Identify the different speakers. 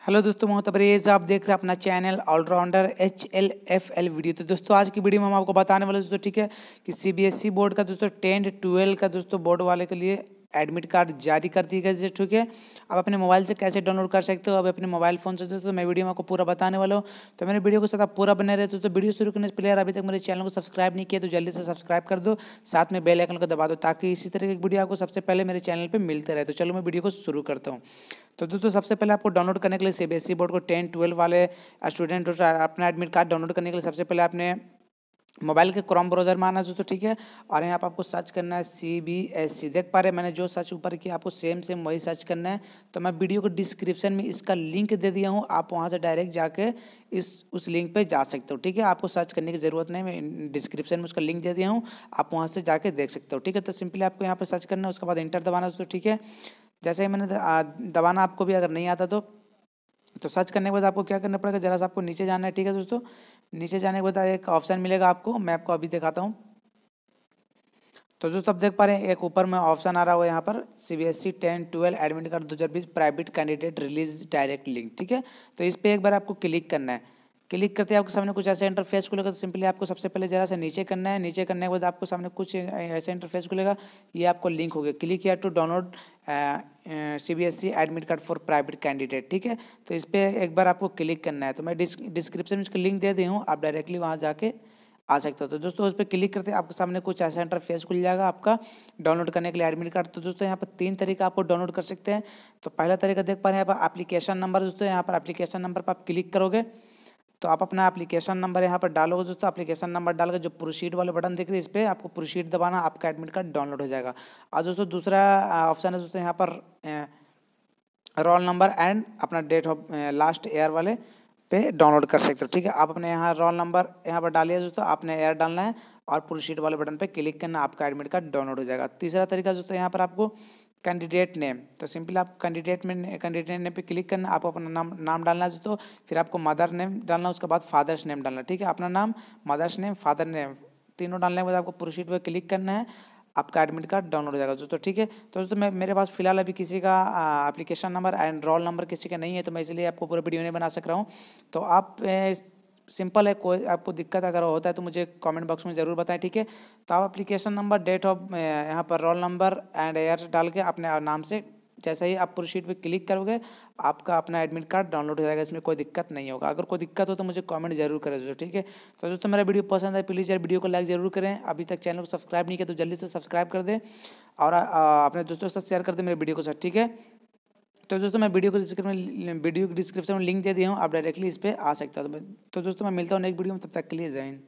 Speaker 1: Hello दोस्तों, मैं तबरेज़। आप देख रहे हैं अपना चैनल ऑलराउंडर HLFL वीडियो। तो दोस्तों आज की वीडियो में हम आपको बताने वाले दोस्तों, ठीक है, कि CBSE बोर्ड का दोस्तों 10 12 का दोस्तों बोर्ड वाले के लिए एडमिट कार्ड जारी कर दी गई है। ठीक है, आप अपने मोबाइल से कैसे डाउनलोड कर सकते हो, अब अपने मोबाइल फ़ोन से दोस्तों मैं वीडियो में आपको पूरा बताने वाला हूँ। तो मेरे वीडियो के साथ आप पूरा बने रहे। दोस्तों वीडियो शुरू करने से पहले अभी तक मेरे चैनल को सब्सक्राइब नहीं किया तो जल्दी से सब्सक्राइब कर दो, साथ में बेल आइकन को दबा दो ताकि इसी तरह की वीडियो आपको सबसे पहले मेरे चैनल पर मिलते रहे। तो चलो मैं वीडियो को शुरू करता हूँ। तो दोस्तों सबसे पहले आपको डाउनलोड करने के लिए CBSE बोर्ड को 10 12 वाले स्टूडेंट अपना एडमिट कार्ड डाउनलोड करने के लिए सबसे पहले आपने मोबाइल के क्रोम ब्राउजर में आना है दोस्तों, ठीक है। और यहाँ पर आपको सर्च करना है CBSE। देख पा रहे हैं मैंने जो सर्च ऊपर किया, आपको सेम वही सर्च करना है। तो मैं वीडियो को डिस्क्रिप्शन में इसका लिंक दे दिया हूँ, आप वहाँ से डायरेक्ट जाके उस लिंक पे जा सकते हो, ठीक है। आपको सर्च करने की ज़रूरत नहीं, मैं डिस्क्रिप्शन में उसका लिंक दे दिया हूँ, आप वहाँ से जाके देख सकते हो, ठीक है। तो सिंपली आपको यहाँ पर सर्च करना है, उसके बाद इंटर दबाना दोस्तों, ठीक है। जैसे ही मैंने दबाना, आपको भी अगर नहीं आता तो सर्च करने के बाद आपको क्या करना पड़ेगा, जरा सा आपको नीचे जाना है, ठीक है दोस्तों। नीचे जाने के बाद एक ऑप्शन मिलेगा आपको, मैं आपको अभी दिखाता हूँ। तो दोस्तों आप देख पा रहे हैं एक ऊपर में ऑप्शन आ रहा होगा यहाँ पर CBSE 10 12 admit card 2020 private candidate release direct link, ठीक है। तो इस पर एक बार आपको क्लिक करना है। क्लिक करते हैं आपके सामने कुछ ऐसा इंटरफेस खुलेगा। तो सिंपली आपको सबसे पहले जरा सा नीचे करना है। नीचे करने के बाद आपको सामने कुछ ऐसा इंटरफेस खुलेगा, ये आपको लिंक हो गया, क्लिक किया to download CBSE admit card for private candidate, ठीक है। तो इस पर एक बार आपको क्लिक करना है। तो मैं डिस्क्रिप्शन में इसका लिंक दे दी हूँ, आप डायरेक्टली वहाँ जाके आ सकते हो। तो दोस्तों उस पर क्लिक करते हैं आपके सामने कुछ ऐसा इंटरफेस खुल जाएगा आपका डाउनलोड करने के लिए एडमिट कार्ड। तो दोस्तों यहाँ पर 3 तरीका आपको डाउनलोड कर सकते हैं। तो पहला तरीका देख पा रहे हैं यहाँ पर एप्लीकेशन नंबर। दोस्तों यहाँ पर एप्लीकेशन नंबर पर आप क्लिक करोगे तो आप अपना एप्लीकेशन नंबर यहाँ पर डालोगे दोस्तों। एप्लीकेशन नंबर डाल के जो प्रोसीड वाले बटन दिख रहे हैं इस पर आपको प्रोसीड दबाना, आपका एडमिट कार्ड डाउनलोड हो जाएगा। और दोस्तों दूसरा ऑप्शन है दोस्तों यहाँ पर रोल नंबर एंड अपना डेट ऑफ लास्ट ईयर वाले पे डाउनलोड कर सकते हो, ठीक है। आप अपने यहाँ रोल नंबर यहाँ पर डालिए दोस्तों, आपने ईयर डालना है और प्रोसीड वाले बटन पे क्लिक करना, आपका एडमिट कार्ड डाउनलोड हो जाएगा। तीसरा तरीका दोस्तों यहाँ पर आपको कैंडिडेट नेम, तो सिंपली आप कैंडिडेट नेम पे क्लिक करना, आपको अपना नाम डालना है दोस्तों, फिर आपको मदर नेम डालना, उसके बाद फादर्स नेम डालना, ठीक है। अपना नाम, मदर्स नेम, फादर नेम तीनों डालने के बाद आपको प्रोसीड पे क्लिक करना है, आपका एडमिट कार्ड डाउनलोड हो जाएगा दोस्तों, ठीक है। तो दोस्तों मेरे पास फिलहाल अभी किसी का application number and roll number किसी का नहीं है, तो मैं इसलिए आपको पूरा वीडियो नहीं बना सक रहा हूँ। तो आप सिंपल है, कोई आपको दिक्कत अगर होता है तो मुझे कमेंट बॉक्स में ज़रूर बताएं, ठीक है। तो आप एप्लीकेशन नंबर, डेट ऑफ यहाँ पर रोल नंबर एंड ईयर डाल के अपने नाम से जैसे ही आप प्रोसीड पे क्लिक करोगे आपका अपना एडमिट कार्ड डाउनलोड हो जाएगा, इसमें कोई दिक्कत नहीं होगा। अगर कोई दिक्कत हो तो मुझे कमेंट जरूर करें दोस्तों, ठीक है। तो दोस्तों मेरा वीडियो पसंद है प्लीज़ यार वीडियो को लाइक जरूर करें। अभी तक चैनल को सब्सक्राइब नहीं किया तो जल्दी से सब्सक्राइब कर दें और अपने दोस्तों के साथ शेयर कर दें मेरे वीडियो को सर, ठीक है। तो दोस्तों मैं वीडियो को डिस्क्रिप्शन में लिंक दे दिया हूँ, आप डायरेक्टली इस पर आ सकते हो। तो दोस्तों मैं मिलता हूँ नेक्स्ट वीडियो में, तब तक के लिए जय हिंद।